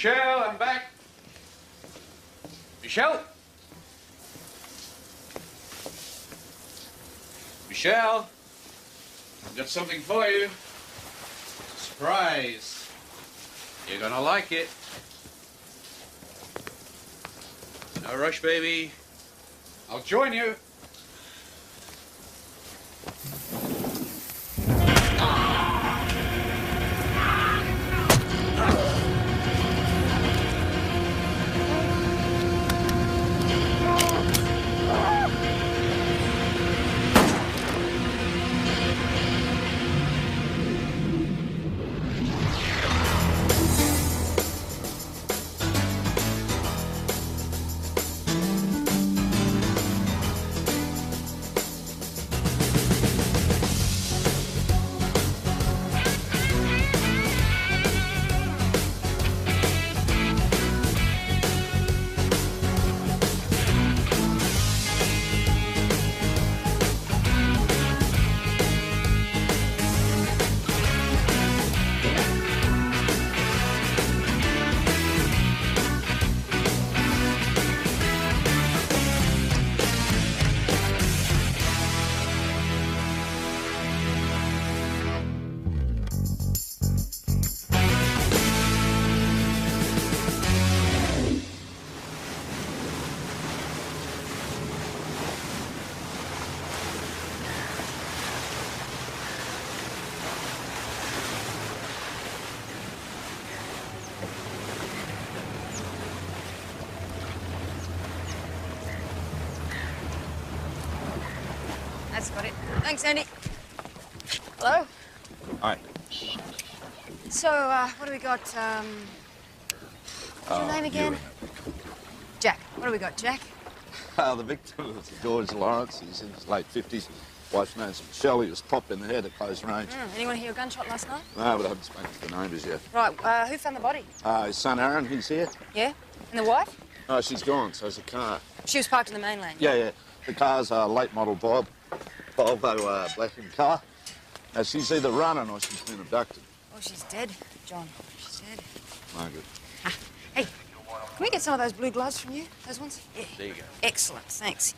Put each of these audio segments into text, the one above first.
Michelle, I'm back. Michelle? Michelle, I've got something for you. Surprise. You're gonna like it. No rush, baby. I'll join you. That's got it. Thanks, Andy. Hello? Hi. So, what do we got? What's your name again? Yuri. Jack. What do we got, Jack? The victim was George Lawrence. He's in his late 50s. Wife's name's Michelle. He was popped in the head at close range. Anyone hear a gunshot last night? No, but I haven't spoken to the neighbours yet. Right, who found the body? His son Aaron, he's here. Yeah? And the wife? Oh, she's gone, so's the car. She was parked in the main lane? Yeah. The car's a late model Volvo blackened car. She's either running or she's been abducted. Oh, she's dead, John. She's dead. No good. Hey, can we get some of those blue gloves from you? Those ones? Yeah. There you go. Excellent, thanks.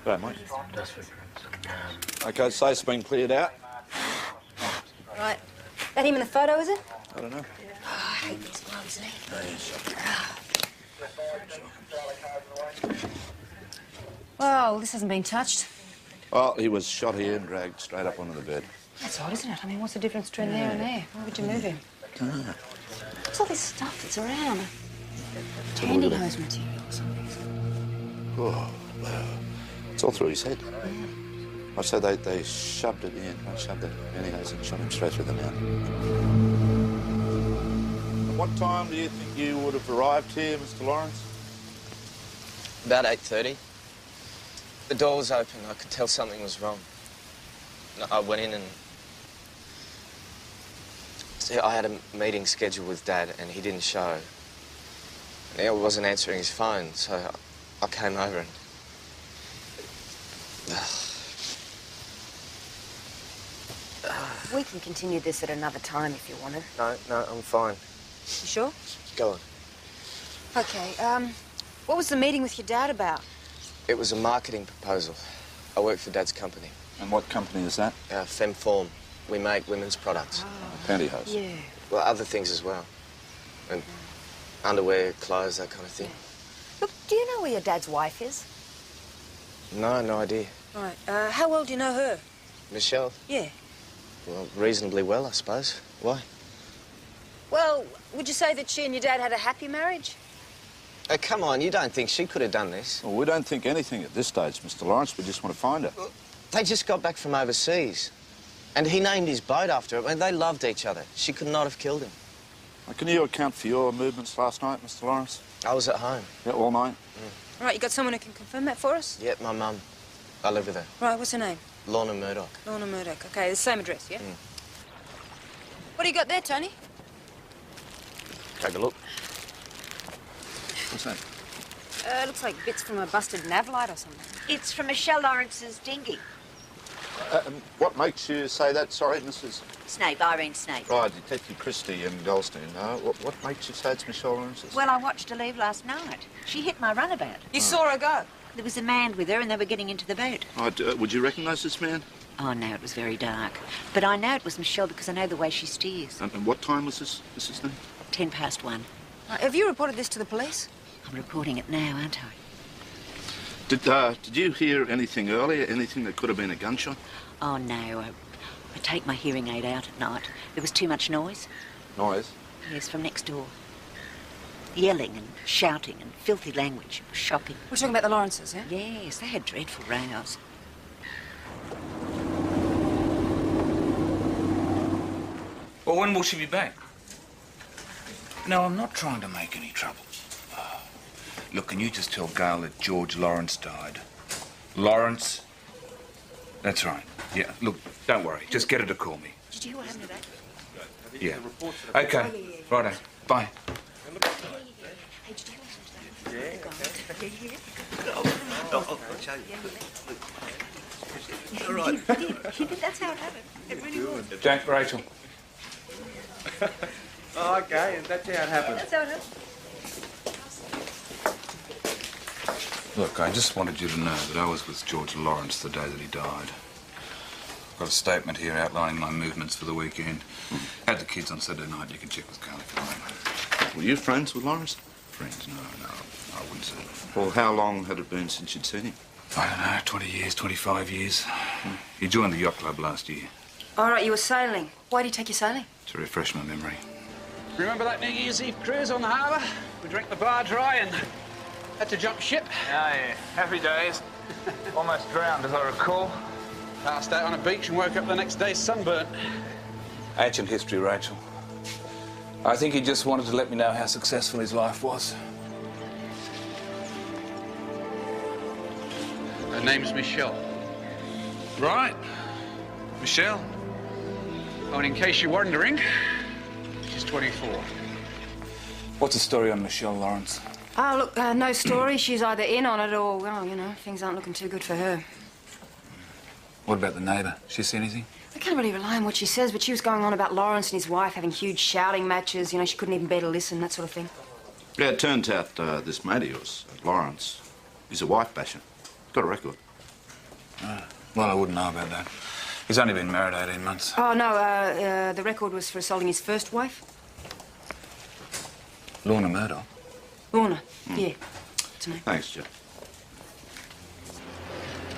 Right, mate. Okay, safe's been cleared out. Right. That him in the photo, is it? I don't know. Oh, I hate these gloves, eh? Well, this hasn't been touched. Well, he was shot here and dragged straight up onto the bed. That's odd, isn't it? I mean, what's the difference between there and there? Why would you move him? What's all this stuff that's around? Tandy hose material or something. Oh, it's all through his head. I said they shoved it in. I shoved it pantyhose and shot him straight through the mouth. What time do you think you would have arrived here, Mr. Lawrence? About 8:30. The door was open. I could tell something was wrong. I went in and... See, I had a meeting scheduled with Dad and he didn't show. And he wasn't answering his phone, so I came over and... We can continue this at another time if you want to. No, I'm fine. You sure? Go on. Okay, what was the meeting with your dad about? It was a marketing proposal. I work for Dad's company. And what company is that? Femform. We make women's products. Pantyhose. Yeah. Well, other things as well. And underwear, clothes, that kind of thing. Look, do you know where your dad's wife is? No, no idea. Right, how well do you know her? Michelle? Yeah. Well, reasonably well, I suppose. Why? Well, would you say that she and your dad had a happy marriage? Oh, come on, you don't think she could have done this? Well, we don't think anything at this stage, Mr. Lawrence. We just want to find her. Well, they just got back from overseas. And he named his boat after her. I mean, they loved each other. She could not have killed him. Can you account for your movements last night, Mr. Lawrence? I was at home. Yeah, all night? Right, you got someone who can confirm that for us? Yeah, my mum. I live with her. Right, what's her name? Lorna Murdoch. Lorna Murdoch. Okay, the same address, yeah? What do you got there, Tony? Take a look. What's that? Looks like bits from a busted nav light or something. It's from Michelle Lawrence's dinghy. What makes you say that? Sorry, Mrs. Snape, Irene Snape. Right, Detective Christie and Goldstein. What makes you say it's Michelle Lawrence's? Well, I watched her leave last night. She hit my runabout. You saw her go? There was a man with her and they were getting into the boat. Right, would you recognise this man? Oh, no, it was very dark. But I know it was Michelle because I know the way she steers. And what time was this, Mrs. Thing? 1:10. Right, have you reported this to the police? I'm reporting it now, aren't I? Did you hear anything earlier? Anything that could have been a gunshot? Oh, no. I take my hearing aid out at night. There was too much noise. Noise? Yes, from next door. Yelling and shouting and filthy language. It was shocking. We're talking about the Lawrences, yeah? Yes, they had dreadful rows. Well, when will she be back? No, I'm not trying to make any trouble. Look, can you just tell Gail that George Lawrence died? Lawrence? That's right. Yeah, look, don't worry. Just get her to call me. Did you hear what happened today? Yeah. Okay. Righto. Bye. Hey, did you hear what happened today? All right. He did. That's how it happened. It really was. Jack, Rachel. Oh, okay, and that's how it happened. That's how it happened. Look, I just wanted you to know that I was with George Lawrence the day that he died. I've got a statement here outlining my movements for the weekend. Had the kids on Saturday night. You can check with Carl if you like. Were you friends with Lawrence? Friends? No, I wouldn't say that. Well, how long had it been since you'd seen him? I don't know, 20 years, 25 years. He joined the yacht club last year. All right, you were sailing. Why did he take you sailing? To refresh my memory. Remember that New Year's Eve cruise on the harbour? We drank the bar dry and had to jump ship. Oh, yeah. Happy days. Almost drowned, as I recall. Passed out on a beach and woke up the next day sunburnt. Ancient history, Rachel. I think he just wanted to let me know how successful his life was. Her name's Michelle. Right. Michelle? Oh, and in case you're wondering, she's 24. What's the story on Michelle Lawrence? Oh, look, no story. She's either in on it or, well, you know, things aren't looking too good for her. What about the neighbour? She see anything? I can't really rely on what she says, but she was going on about Lawrence and his wife having huge shouting matches. You know, she couldn't even bear to listen, that sort of thing. Yeah, it turns out this mate of yours, Lawrence, he's a wife basher. Got a record. Well, I wouldn't know about that. He's only been married 18 months. Oh, no, the record was for assaulting his first wife. Lorna Murdoch. Lorna, yeah. What's her name? Thanks, Jeff.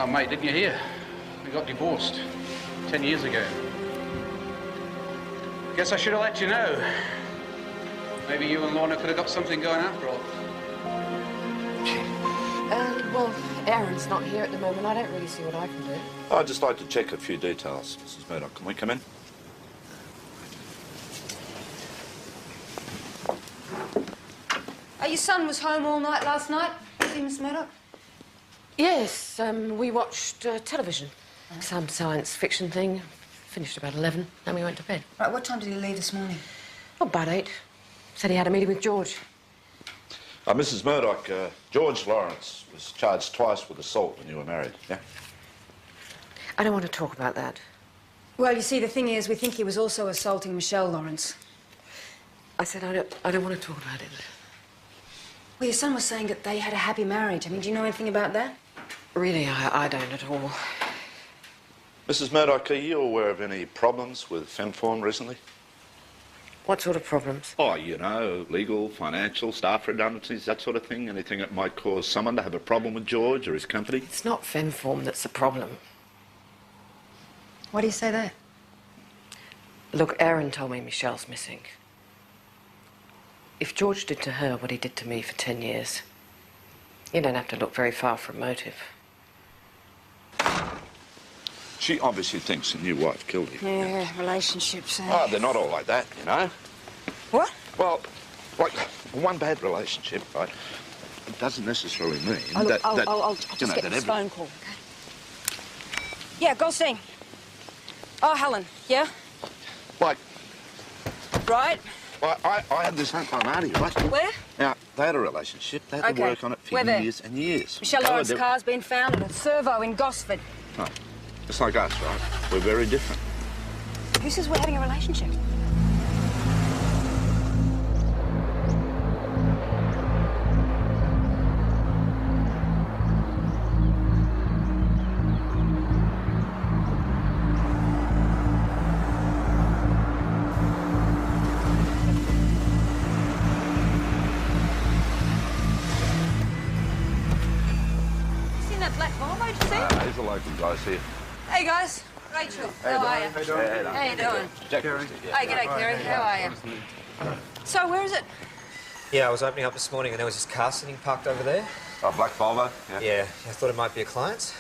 Oh, mate, didn't you hear? We got divorced 10 years ago. Guess I should have let you know. Maybe you and Lorna could have got something going after all. Well, Aaron's not here at the moment. I don't really see what I can do. I'd just like to check a few details, Mrs. Murdoch. Can we come in? Your son was home all night last night, was he, Miss Murdoch? Yes, we watched television. Some science fiction thing. Finished about 11, then we went to bed. Right, what time did he leave this morning? Oh, about 8. Said he had a meeting with George. Mrs. Murdoch, George Lawrence was charged twice with assault when you were married, yeah? I don't want to talk about that. Well, you see, the thing is, we think he was also assaulting Michelle Lawrence. I said I don't want to talk about it. Well, your son was saying that they had a happy marriage. I mean, do you know anything about that? Really, I don't at all. Mrs. Murdoch, are you aware of any problems with FemForm recently? What sort of problems? Oh, you know, legal, financial, staff redundancies, that sort of thing. Anything that might cause someone to have a problem with George or his company? It's not FemForm that's the problem. Why do you say that? Look, Aaron told me Michelle's missing. If George did to her what he did to me for 10 years, you don't have to look very far for a motive. She obviously thinks the new wife killed him. Yeah, relationships. Oh, they're not all like that, you know. What? Well, like, one bad relationship, right, it doesn't necessarily mean I'll that just get this phone call, okay? Yeah, Goldstein. Oh, Helen, yeah? Like, Right. Well, I had this uncle and auntie, right? Where? Now, they had a relationship. They had to work on it for We're there. years and years. Michelle They were Lawrence's car's been found at a servo in Gosford. Right. It's like us, right? We're very different. Who says we're having a relationship? He's a local guys here. Hey guys, Rachel, how are you? How you doing? Jack. Hey, g'day, Kerry. How are you? So, where is it? Yeah, I was opening up this morning and there was this car sitting parked over there. Oh, black Volvo? Yeah, I thought it might be a client's.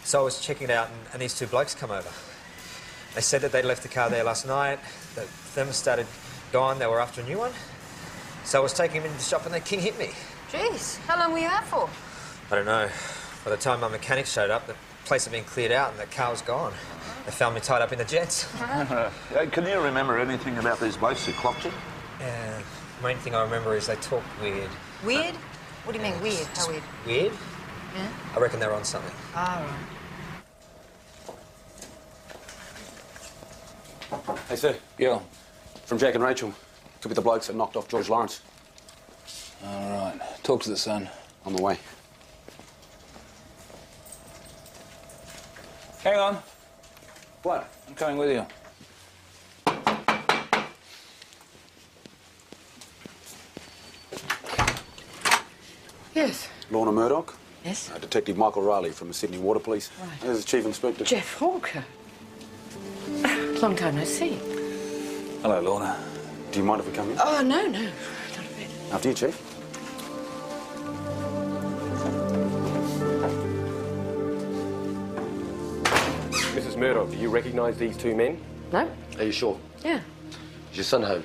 So I was checking it out and these two blokes come over. They said that they'd left the car there last night, the thermostat had gone, they were after a new one. So I was taking them into the shop and the king hit me. Jeez, how long were you out for? I don't know. By the time my mechanics showed up, the place had been cleared out and the car was gone. They found me tied up in the jets. Can you remember anything about these blokes who clocked you? Yeah, the main thing I remember is they talked weird. Weird? What do you mean, weird? How weird? Weird? Yeah? I reckon they're on something. Ah, right. Hey, sir. Yeah. From Jack and Rachel. Could be the blokes that knocked off George Lawrence. All right. Talk to the son. On the way. Hang on. What? I'm coming with you. Yes. Lorna Murdoch. Yes? Detective Michael Riley from the Sydney Water Police. Right. There's the Chief Inspector. Jeff Hawker. Long time no see. Hello, Lorna. Do you mind if we come in? Oh, no, not a bit. After you, Chief. Mrs. Murdoch, do you recognise these two men? No? Are you sure? Yeah. Is your son home?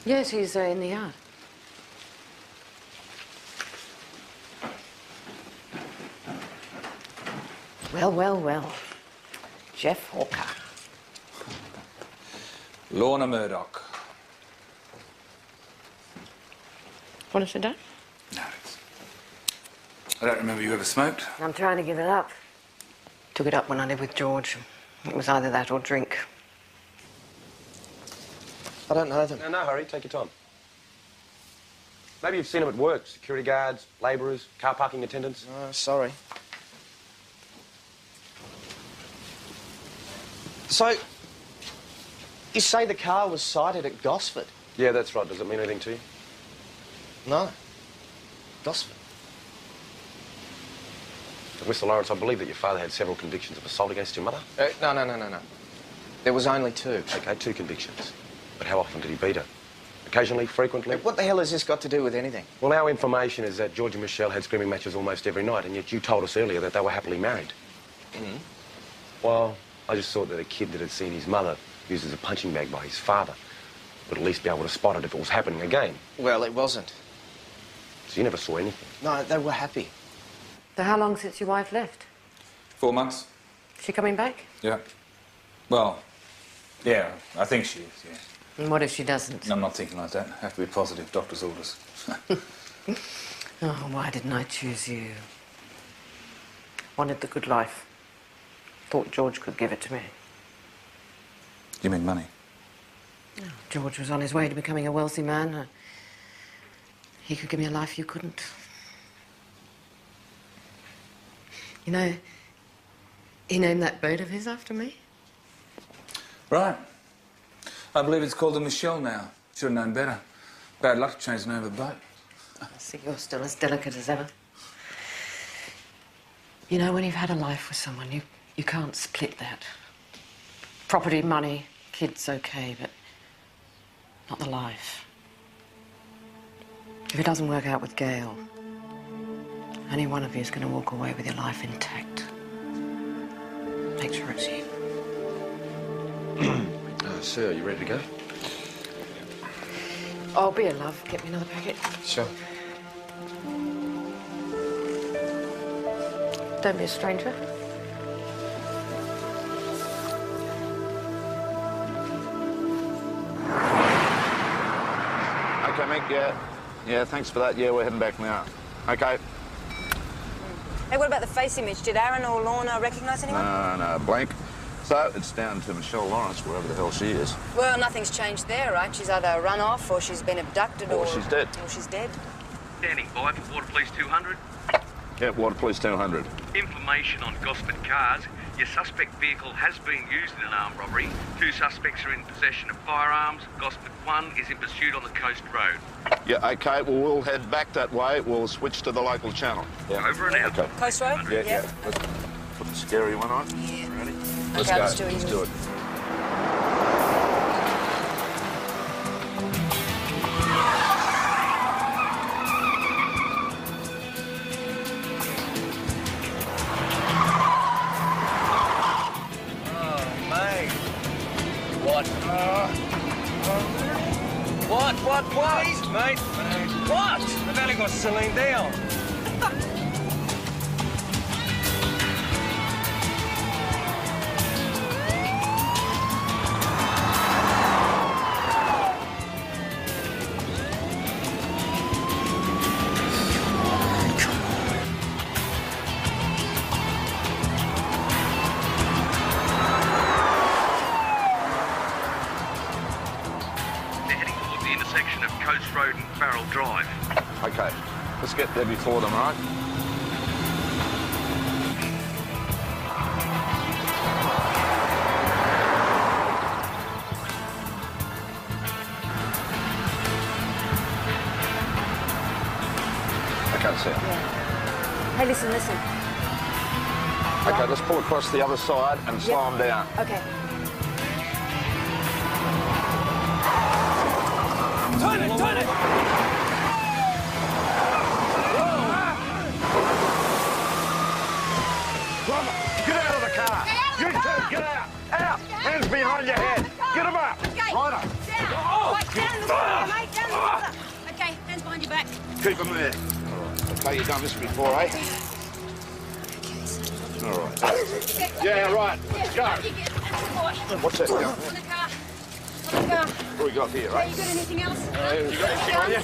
Yes, he's in the yard. Well. Jeff Hawker. Lorna Murdoch. Want to sit down? No, I don't remember you ever smoked. I'm trying to give it up. Took it up when I lived with George. It was either that or drink. I don't know them. No hurry. Take your time. Maybe you've seen them at work. Security guards, labourers, car parking attendants. Oh, sorry. So, you say the car was sighted at Gosford? Yeah, that's right. Does it mean anything to you? No. Gosford. Mr. Lawrence, I believe that your father had several convictions of assault against your mother. No. There was only two. OK, 2 convictions. But how often did he beat her? Occasionally, frequently? What the hell has this got to do with anything? Well, our information is that George and Michelle had screaming matches almost every night, and yet you told us earlier that they were happily married. Mm-hmm. Well, I just thought that a kid that had seen his mother used as a punching bag by his father would at least be able to spot it if it was happening again. Well, it wasn't. So you never saw anything? No, they were happy. So how long since your wife left? 4 months. She coming back? Yeah. Well, yeah, I think she is, yeah. And what if she doesn't? I'm not thinking like that. Have to be positive. Doctor's orders. Oh, why didn't I choose you? Wanted the good life. Thought George could give it to me. You mean money? Oh, George was on his way to becoming a wealthy man. He could give me a life you couldn't. You know, he named that boat of his after me. Right. I believe it's called the Michelle now. Should have known better. Bad luck to change the name of a boat. I see you're still as delicate as ever. You know, when you've had a life with someone, you can't split that. Property, money, kids, okay, but not the life. If it doesn't work out with Gail, only one of you is going to walk away with your life intact. Make sure it's you. Sir, are you ready to go? Oh, be a love. Get me another packet. Sure. Don't be a stranger. Okay, Mick, yeah. Yeah, thanks for that. Yeah, we're heading back now. Okay. Hey, what about the face image? Did Aaron or Lorna recognise anyone? No, blank. So it's down to Michelle Lawrence, wherever the hell she is. Well, nothing's changed there, right? She's either run off or she's been abducted Or she's dead. Or she's dead. Standing by for Water Police 200. Yeah, Water Police 200. Information on Gosford cars. Your suspect vehicle has been used in an armed robbery. 2 suspects are in possession of firearms. Gosford 1 is in pursuit on the coast road. Yeah, okay, well, we'll head back that way. We'll switch to the local channel. Yeah. Over and out. Okay. Coast road? Yeah. Let's put the scary one on. Yeah. Ready? Okay, Let's go. let's do it. What? Please, mate. What? They've only got Celine Dion. Road and Farrell Drive. Okay, let's get there before them, all right? I can't see it. Yeah. Hey, listen. Okay, let's pull across the other side and slow them down. Okay. Turn it! Get out of the car! You two, get out! Out! Hands behind your head! Get them up! Okay. Right up! Down! Right, down in the water, mate! Down in the water! Okay, hands behind your back. Keep them there. All right. Okay, you've done this before, eh? All right. Yeah, right. Let's go. What's that? On the car. What do we got here, right? You got anything else? You got anything on you?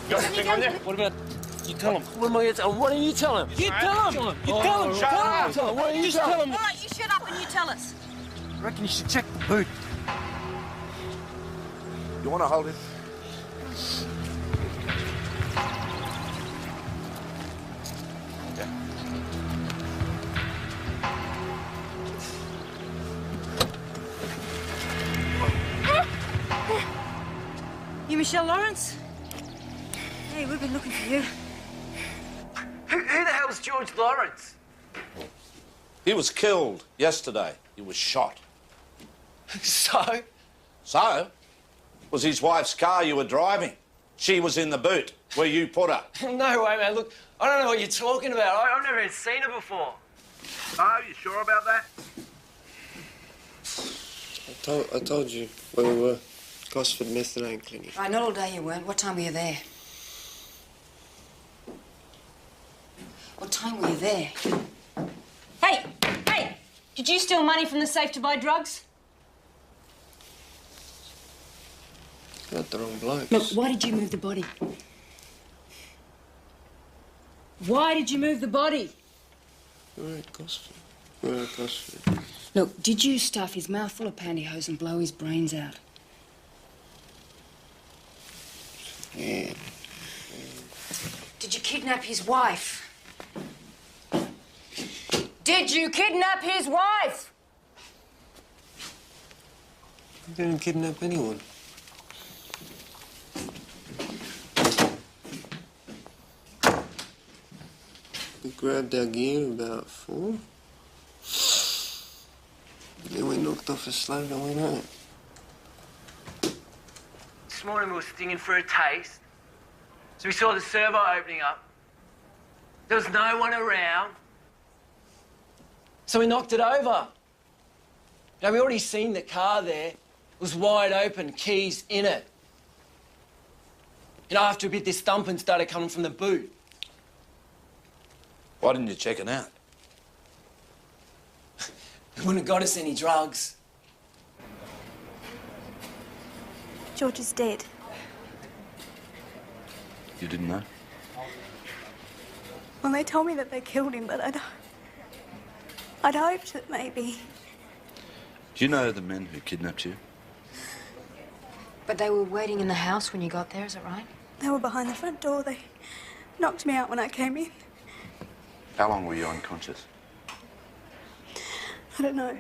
Got anything on you? What about you tell him? What am I going to tell him? Why don't you tell him? You tell him! You tell him! Tell him! Why don't you tell him? All right, you shut up and you tell us. I reckon you should check the boot. You want to hold it? You Michelle Lawrence? Hey, we've been looking for you. Who the hell's George Lawrence? He was killed yesterday. He was shot. So? So? It was his wife's car you were driving. She was in the boot where you put her. No way, man. Look, I don't know what you're talking about. I've never even seen her before. Oh, you sure about that? I told you where we were. Gosford Methadone Clinic. Right, not all day you weren't. What time were you there? What time were you there? Hey! Did you steal money from the safe to buy drugs? Got the wrong blokes. Look, why did you move the body? Why did you move the body? We're at Gosford. We're at Gosford. Look, did you stuff his mouth full of pantyhose and blow his brains out? Yeah. Did you kidnap his wife? Did you kidnap his wife? I didn't kidnap anyone. We grabbed our gear about 4. Then we knocked off a slug and went home. This morning we were stinging for a taste. So we saw the servo opening up. There was no one around. So we knocked it over. Now, we already seen the car there. It was wide open, keys in it. And after a bit, this thumping started coming from the boot. Why didn't you check it out? It wouldn't have got us any drugs. George is dead. You didn't know? Well, they told me that they killed him, but I'd hoped that maybe... Do you know the men who kidnapped you? But they were waiting in the house when you got there, is it right? They were behind the front door. They knocked me out when I came in. How long were you unconscious? I don't know.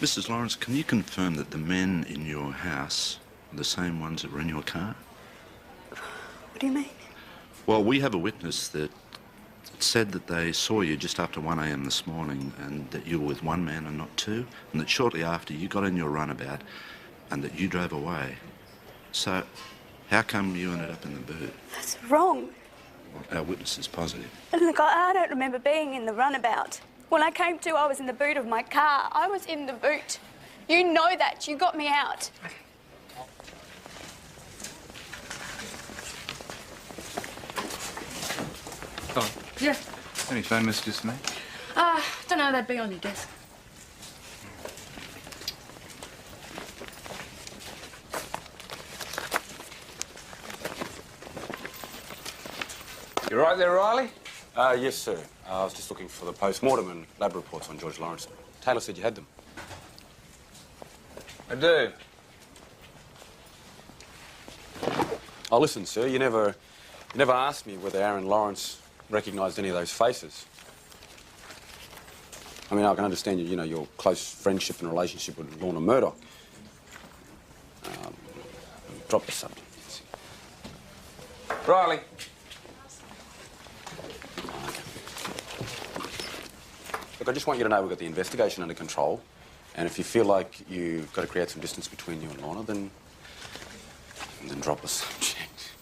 Mrs. Lawrence, can you confirm that the men in your house are the same ones that were in your car? What do you mean? Well, we have a witness that said that they saw you just after 1 a.m. this morning and that you were with one man and not two, and that shortly after you got in your runabout and that you drove away. So, how come you ended up in the boot? That's wrong. Well, our witness is positive. And look, I don't remember being in the runabout. When I came to, I was in the boot of my car. I was in the boot. You know that. You got me out. Okay. Oh, Yeah. any phone messages for me? Don't know, they'd be on your desk. You right there, Riley? Yes, sir. I was just looking for the post-mortem and lab reports on George Lawrence. Taylor said you had them. I do. Oh, listen, sir, you never asked me whether Aaron Lawrence recognised any of those faces. I mean, I can understand your close friendship and relationship with Lorna Murdoch. Drop the subject. Riley. Look, I just want you to know we've got the investigation under control, and if you feel like you've got to create some distance between you and Lorna, then drop the subject.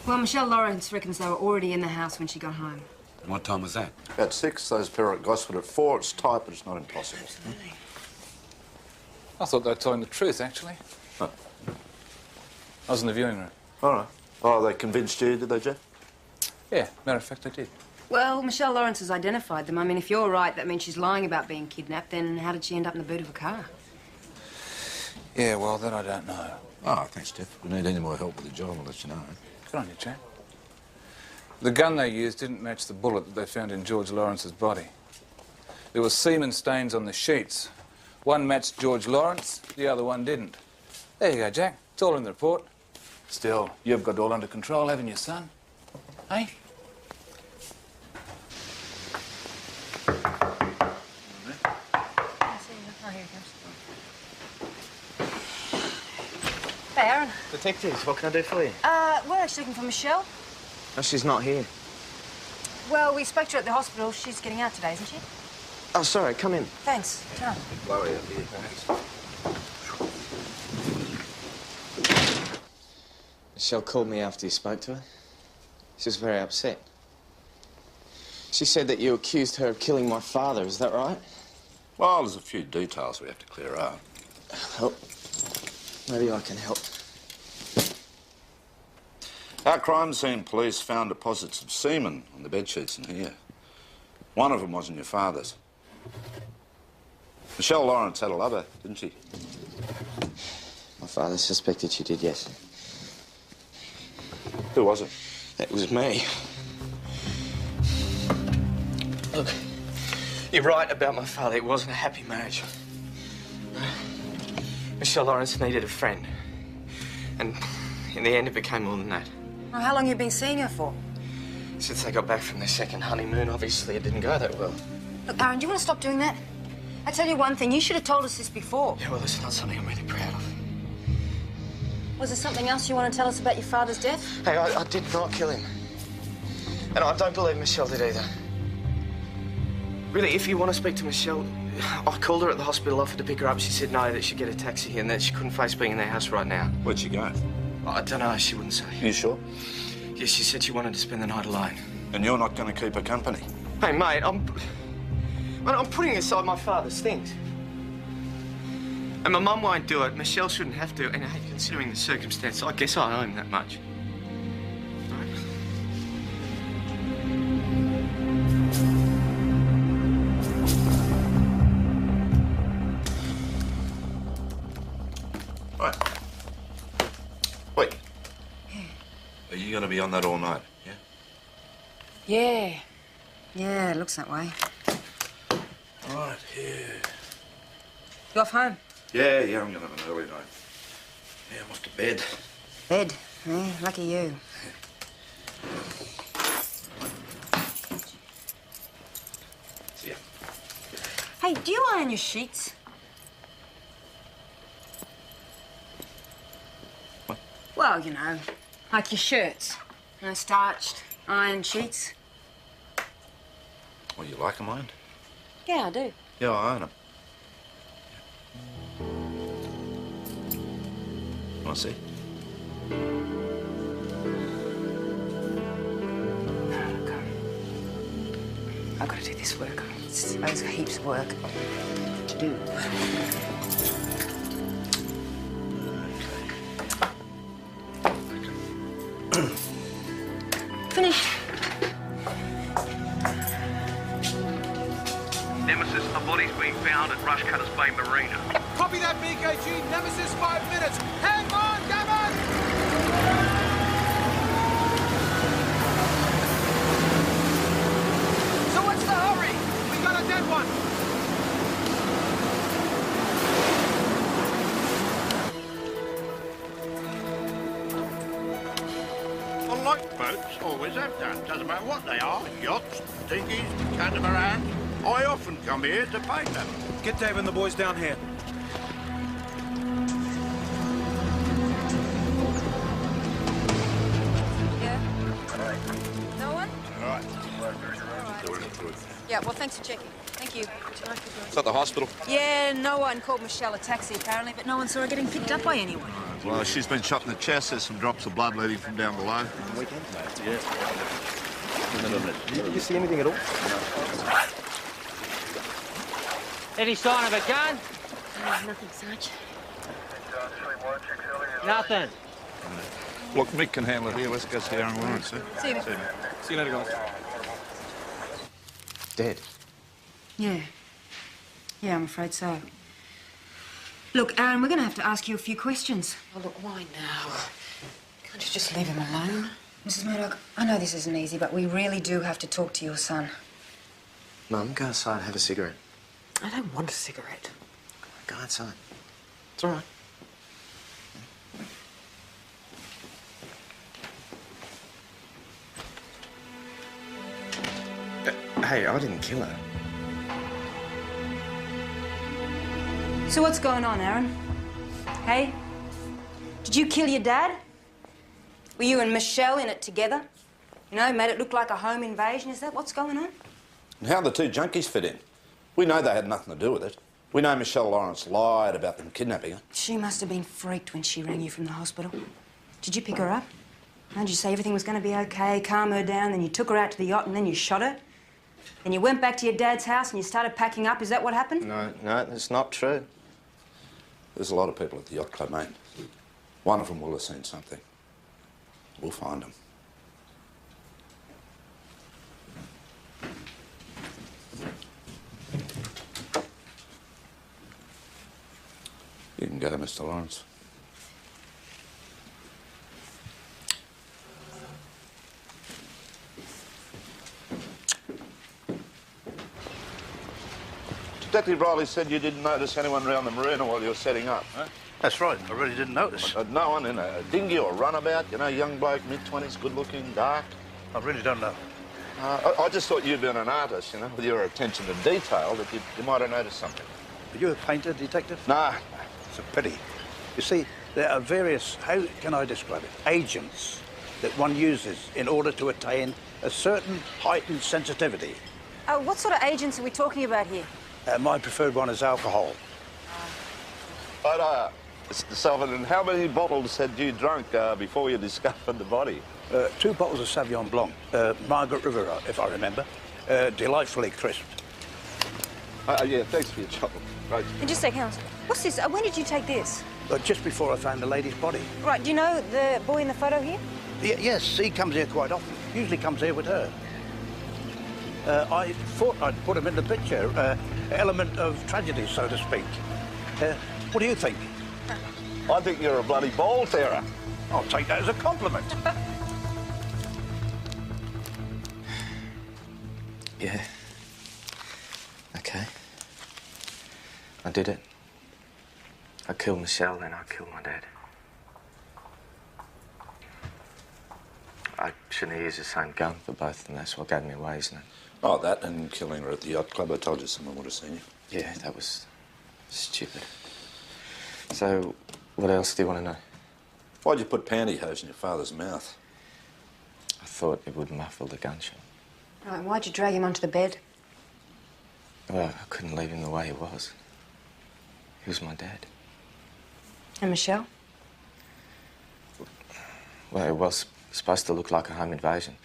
Well, Michelle Lawrence reckons they were already in the house when she got home. And what time was that? About 6, those pair at Gosford at 4. It's tight, but it's not impossible. I thought they were telling the truth, actually. Huh. I was in the viewing room. All right. Oh, they convinced you, did they, Jeff? Yeah, matter of fact, they did. Well, Michelle Lawrence has identified them. I mean, if you're right, that means she's lying about being kidnapped, then how did she end up in the boot of a car? Yeah, well, that I don't know. Oh, thanks, Jeff. If we need any more help with the job, I'll let you know. Good on you, Jack. The gun they used didn't match the bullet that they found in George Lawrence's body. There were semen stains on the sheets. One matched George Lawrence, the other one didn't. There you go, Jack. It's all in the report. Still, you've got it all under control, haven't you, son? Hey? Hey, Aaron. Detectives, what can I do for you? We're actually looking for Michelle. No, she's not here. Well, we spoke to her at the hospital. She's getting out today, isn't she? Oh, sorry, come in. Thanks. Ta. Worry up here, thanks. Michelle called me after you spoke to her. She was very upset. She said that you accused her of killing my father, is that right? Well, there's a few details we have to clear up. Well, maybe I can help. Our crime scene police found deposits of semen on the bedsheets in here. One of them wasn't your father's. Michelle Lawrence had a lover, didn't she? My father suspected she did, yes. Who was it? It was me. Look, you're right about my father. It wasn't a happy marriage. Michelle Lawrence needed a friend. And in the end, it became more than that. Well, how long have you been seeing her for? Since they got back from their second honeymoon, obviously it didn't go that well. Look, Aaron, do you want to stop doing that? I tell you one thing, you should have told us this before. Yeah, well, it's not something I'm really proud of. Was there something else you want to tell us about your father's death? Hey, I did not kill him. And I don't believe Michelle did either. Really, if you want to speak to Michelle, I called her at the hospital, offered to pick her up. She said no, that she'd get a taxi and that she couldn't face being in their house right now. Where'd she go? I don't know, she wouldn't say. You sure? Yes, she said she wanted to spend the night alone. And you're not going to keep her company? Hey, mate, I'm putting aside my father's things. And my mum won't do it. Michelle shouldn't have to. And hey, considering the circumstance, I guess I owe him that much. Are you going to be on that all night, yeah? Yeah. Yeah, it looks that way. Right, yeah. You off home? Yeah, I'm going to have an early night. Yeah, I'm off to bed. Bed? Yeah, lucky you. See ya. Hey, do you iron your sheets? What? Well, you know, like your shirts. You know, starched, ironed sheets. Well, you like them ironed? Yeah, I do. Yeah, I iron them. Want to see? I've got to do this work. There's heaps of work to do. Finished. Nemesis, a body's been found at Rushcutters Bay Marina. Copy that, BKG. Nemesis, 5 minutes. Hang on, Gavin! So what's the hurry? We got a dead one. Well, lifeboats always have done. Doesn't matter what they are. Yachts, dinghies, catamarans. I often come here to paint them. Get Dave and the boys down here. No one? All right. Yeah, well, thanks for checking. Thank you. It's at the hospital. Yeah, no one called Michelle a taxi, apparently, but no one saw her getting picked up by anyone. Well, she's been shot in the chest. There's some drops of blood leading from down below. Weekend, mate. Yeah. Did you see anything at all? Any sign of a gun? Nothing, Sarge. Nothing. Look, Mick can handle it here. Let's go see Aaron Lawrence, sir. See you. See you later, guys. Dead? Yeah. Yeah, I'm afraid so. Look, Aaron, we're going to have to ask you a few questions. Oh, look, why now? Can't you just leave him alone? Mrs. Murdoch, I know this isn't easy, but we really do have to talk to your son. Mum, go outside and have a cigarette. I don't want a cigarette. Go outside. It's all right. Hey, I didn't kill her. So what's going on, Aaron? Hey? Did you kill your dad? Were you and Michelle in it together? You know, made it look like a home invasion? Is that what's going on? And how the two junkies fit in? We know they had nothing to do with it. We know Michelle Lawrence lied about them kidnapping her. She must have been freaked when she rang you from the hospital. Did you pick her up? Did you say everything was going to be okay, calm her down, then you took her out to the yacht and then you shot her? Then you went back to your dad's house and you started packing up. Is that what happened? No, that's not true. There's a lot of people at the yacht club, mate. One of them will have seen something. We'll find them. You can go, Mr. Lawrence. Detective Riley said you didn't notice anyone around the marina while you were setting up, huh? That's right. I really didn't notice. No one in a dinghy or runabout, you know, young bloke, mid-20s, good-looking, dark. I really don't know. I just thought you'd been an artist, you know, with your attention to detail, that you might have noticed something. Are you a painter, detective? Nah. It's a pity. You see, there are various, how can I describe it, agents that one uses in order to attain a certain heightened sensitivity. What sort of agents are we talking about here? My preferred one is alcohol. But, Mr. Sullivan, how many bottles had you drunk before you discovered the body? 2 bottles of Sauvignon Blanc, Margaret River, if I remember. Delightfully crisp. Yeah, thanks for your trouble. Right. And just a second, what's this? When did you take this? Just before I found the lady's body. Right, do you know the boy in the photo here? Yes, he comes here quite often. Usually comes here with her. I thought I'd put him in the picture. Element of tragedy, so to speak. What do you think? I think you're a bloody ball terror. I'll take that as a compliment. Yeah. Okay. I did it. I killed Michelle, then I killed my dad. I shouldn't have used the same gun for both, and that's what gave me away, isn't it? Oh, that and killing her at the yacht club. I told you someone would have seen you. Yeah, that was stupid. So, what else do you want to know? Why'd you put pantyhose in your father's mouth? I thought it would muffle the gunshot. Right, why'd you drag him onto the bed? Well, I couldn't leave him the way he was. He was my dad. And Michelle? Well, it was supposed to look like a home invasion.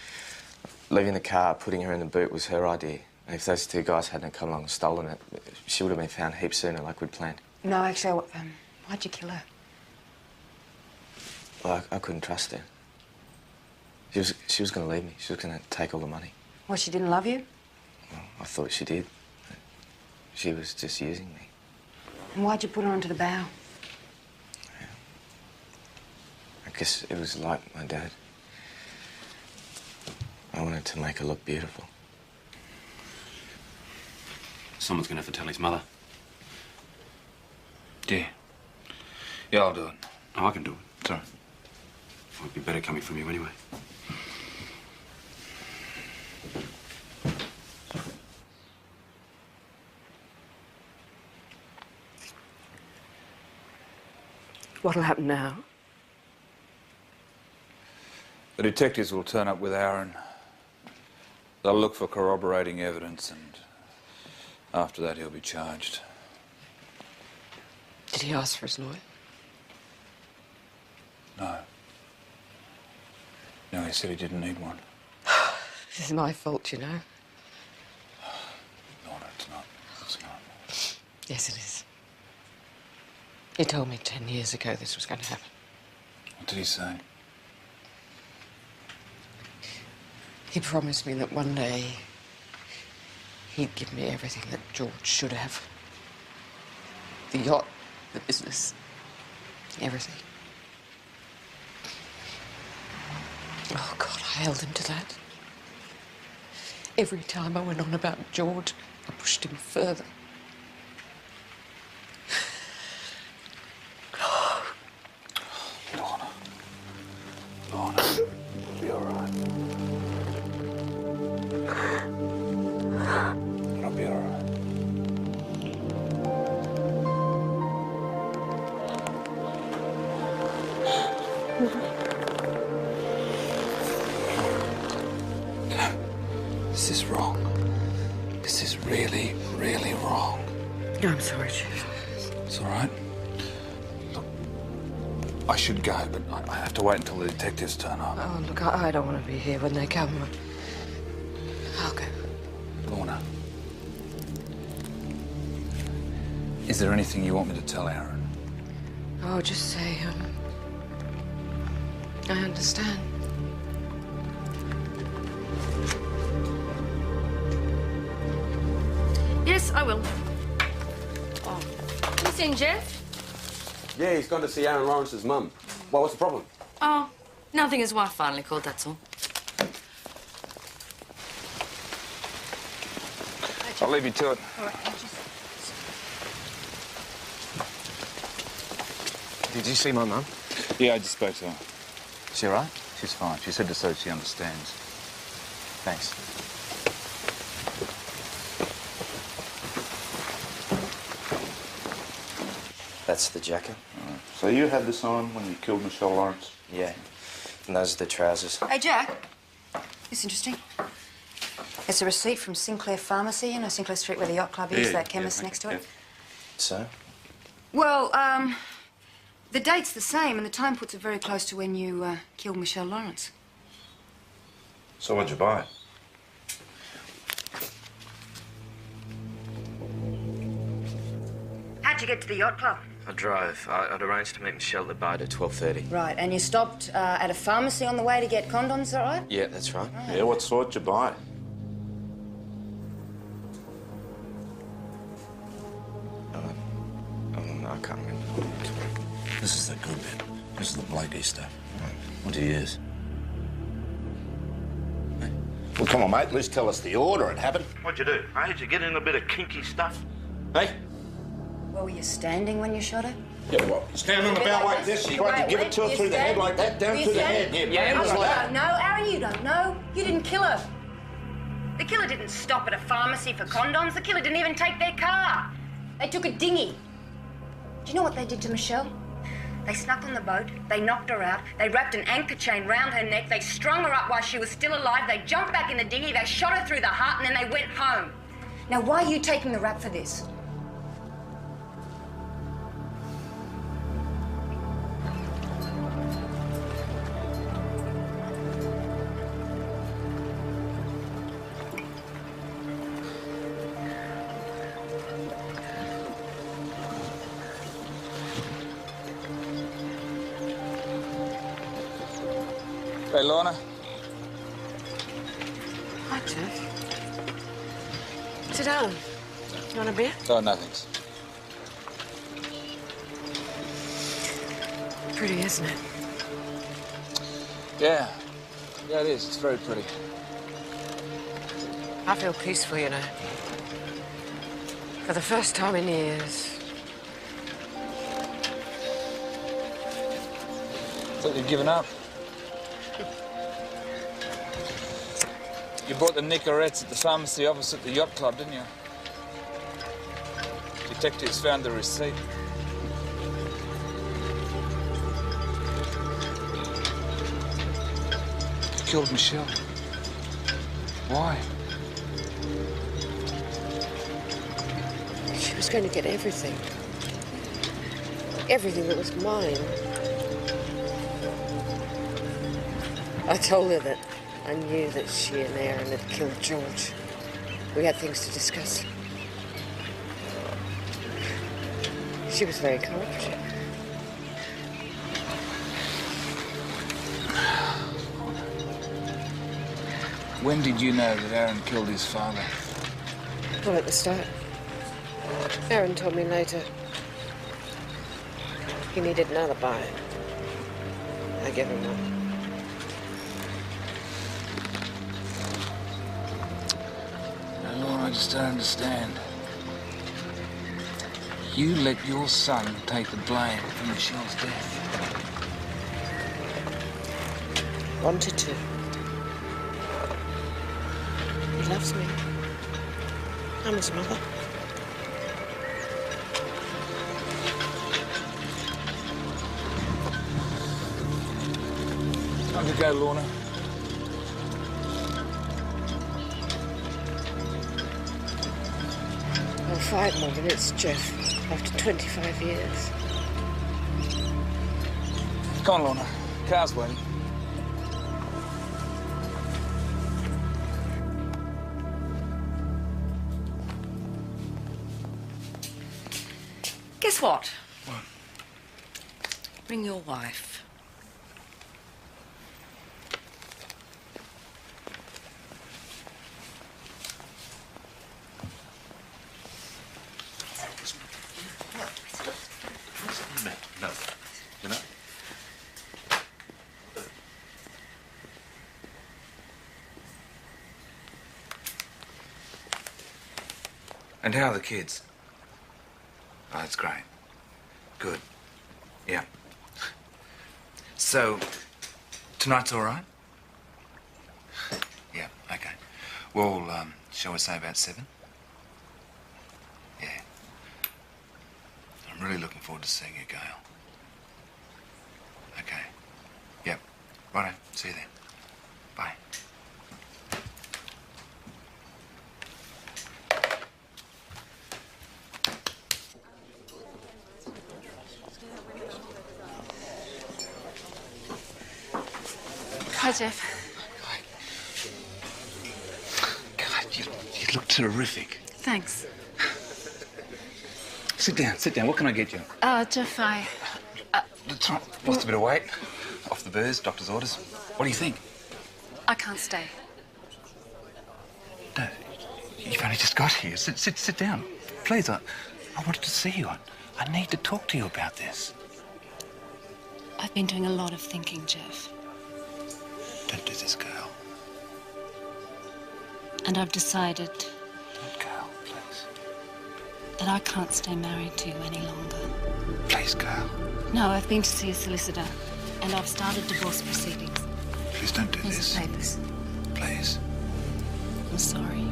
Leaving the car, putting her in the boot was her idea. And if those two guys hadn't come along and stolen it, she would have been found heaps sooner like we'd planned. No, actually, why'd you kill her? Well, I couldn't trust her. She was going to leave me. She was going to take all the money. Well, she didn't love you? Well, I thought she did. She was just using me. And why'd you put her onto the bow? I guess it was like my dad. I wanted to make her look beautiful. Someone's going to have to tell his mother. Yeah. Yeah, I'll do it. Oh, I can do it. Sorry. It would be better coming from you anyway. What'll happen now? The detectives will turn up with Aaron. They'll look for corroborating evidence, and after that he'll be charged. Did he ask for his lawyer? No. No, he said he didn't need one. This is my fault, you know. No, it's not. It's not. Yes, it is. He told me 10 years ago this was going to happen. What did he say? He promised me that one day he'd give me everything that George should have. The yacht, the business, everything. Oh, God, I held him to that. Every time I went on about George, I pushed him further. Lorna, it'll be all right. It'll be all right. This is wrong. This is really, really wrong. I'm sorry, Chief. It's all right. Look, I should go, but I have to wait until the detectives turn up. Oh, look, I don't want to be here when they come. I'll go. Lorna, is there anything you want me to tell Aaron? Oh, just say, I understand. Yes, I will. Oh. You seen Jeff? Yeah, he's gone to see Aaron Lawrence's mum. Well, what's the problem? Oh, nothing. His wife finally called, that's all. I'll leave you to it. All right, Did you see my mum? Yeah, I just spoke to her. Is she all right? She's fine. She said to so she understands. Thanks. That's the jacket. So you had this on when you killed Michelle Lawrence? Yeah. And those are the trousers. Hey, Jack. It's interesting. It's a receipt from Sinclair Pharmacy, you know, Sinclair Street where the yacht club is, that chemist next to it. So? Well, the date's the same and the time puts it very close to when you killed Michelle Lawrence. So what'd you buy? How'd you get to the yacht club? I drove. I'd arranged to meet Michelle at the bar at 12:30. Right, and you stopped at a pharmacy on the way to get condoms, is that right? Yeah, that's right. Yeah, what sort did you buy? I can't remember. This is the good bit. This is the Blakey stuff. What do you use? Hey, Well, come on, mate. At least tell us the order it happened. What'd you do? Hey, did you get in a bit of kinky stuff? Hey? Well, were you standing when you shot her? Yeah, well, stand on the bell like this. You tried to give it to her through the head like that, down to the head. Yeah, it was like that. No, Aaron, you don't know. You didn't kill her. The killer didn't stop at a pharmacy for condoms. The killer didn't even take their car. They took a dinghy. Do you know what they did to Michelle? They snuck on the boat, they knocked her out, they wrapped an anchor chain round her neck, they strung her up while she was still alive, they jumped back in the dinghy, they shot her through the heart, and then they went home. Now, why are you taking the rap for this? Hey, Lorna. Hi, Jeff. Sit down. You want a beer? Oh, no, thanks. Pretty, isn't it? Yeah. Yeah, it is. It's very pretty. I feel peaceful, you know. For the first time in years. Thought you'd given up. You bought the Nicorettes at the pharmacy opposite the yacht club, didn't you? Detectives found the receipt. You killed Michelle. Why? She was going to get everything. Everything that was mine. I told her that I knew that she and Aaron had killed George. We had things to discuss. She was very cooperative. When did you know that Aaron killed his father? Well, at the start. Aaron told me later. He needed an alibi. I gave him one. I just don't understand. You let your son take the blame for Michelle's death. Wanted to. He loves me. I'm his mother. Time to go, Lorna. Well, 5 more minutes, Jeff, after 25 years. Come on, Lorna. Car's waiting. Guess what? What? Ring your wife. No, you know? And how are the kids? Oh, that's great. Good. Yeah. So, tonight's all right? Yeah, okay. Well, shall we say about 7? Yeah. I'm really looking forward to seeing you, Gail. Okay. Yep. Righto. See you then. Bye. Hi, Jeff. God, you look terrific. Thanks. Sit down. What can I get you? Jeff, I... That's right. Lost a bit of weight. Off the booze, doctor's orders. What do you think? I can't stay. No, you've only just got here. Sit down. Please, I wanted to see you. I need to talk to you about this. I've been doing a lot of thinking, Jeff. Don't do this, girl. And I've decided Gail, please. that I can't stay married to you any longer. Please, Gail. No, I've been to see a solicitor, and I've started divorce proceedings. Please don't do Here's this. the papers. Please. I'm sorry.